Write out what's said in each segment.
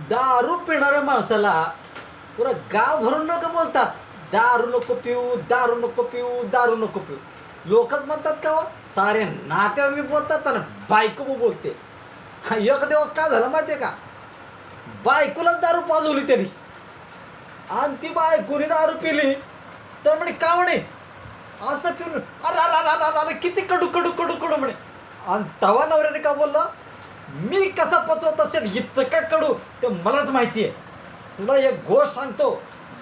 दारू पिणाऱ्या माणसाला पुरा गाव भरून लोक बोलतात, दारू नको पिऊ, दारू नको पिऊ, दारू नको पिऊ. लोकच म्हणतात का हो, सारे नातेवाईक बी बोलतात आणि बायको बी बोलते. एक दिवस काय झालं माहितीये का, बायकोलाच दारू पाजवली त्यांनी आणि ती बायकोनी दारू पिली तर म्हणे का म्हणे असं पिऊन अरे अरे अरे अरे अरे किती कडू कडू कडू कडू म्हणे. आणि तवा नवऱ्याने का बोलला, मी कसा पचवत असेल इतका कडू ते मलाच माहिती आहे. तुला एक गोष्ट सांगतो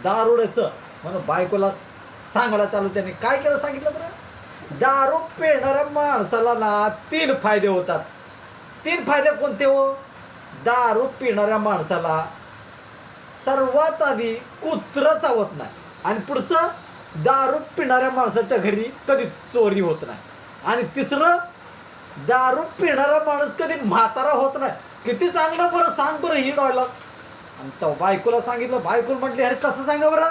दारुड्याचं म्हणून बायकोला सांगायला चालू. त्याने काय केलं सांगितलं बरं, दारू पिणाऱ्या माणसाला ना 3 फायदे होतात. 3 फायदे कोणते हो, दारू पिणाऱ्या माणसाला सर्वात आधी कुत्रं चावत नाही आणि पुढचं दारू पिणाऱ्या माणसाच्या घरी कधी चोरी होत नाही आणि तिसरं दारू पिणारा माणूस कधी म्हातारा होत नाही. किती चांगलं बरं, सांग बरं ही डॉयलॉग. आणि तो बायकोला सांगितलं, बायको म्हटली अरे कसं सांगा बरं,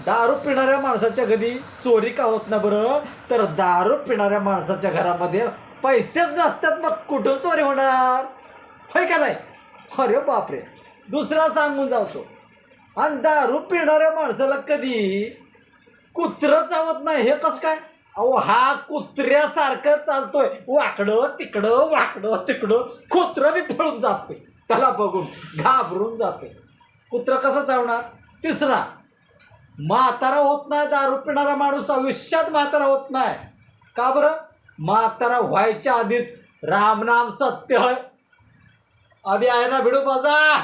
दारू पिणाऱ्या माणसाच्या घरी चोरी का होत नाही बरं, तर दारू पिणाऱ्या माणसाच्या घरामध्ये पैसेच नसतात, मग कुठून चोरी होणार, होय का नाही. अरे बापरे. दुसरा सांगून जातो, आणि दारू पिणाऱ्या माणसाला कधी कुत्रं चावत नाही. हे कसं काय, अहो हा कुत्र्यासारखं चालतोय, वाकडं तिकडं कुत्रं बी पळून जाते त्याला बघून, घाबरून जाते. कुत्रं कसं चावणार. तिसरा, म्हातारा होत नाही दारू पिणारा माणूस, आयुष्यात म्हातारा होत नाही. का बरं, म्हातारा व्हायच्या आधीच राम नाम सत्य है. अभी आहे ना भिडू बाजा.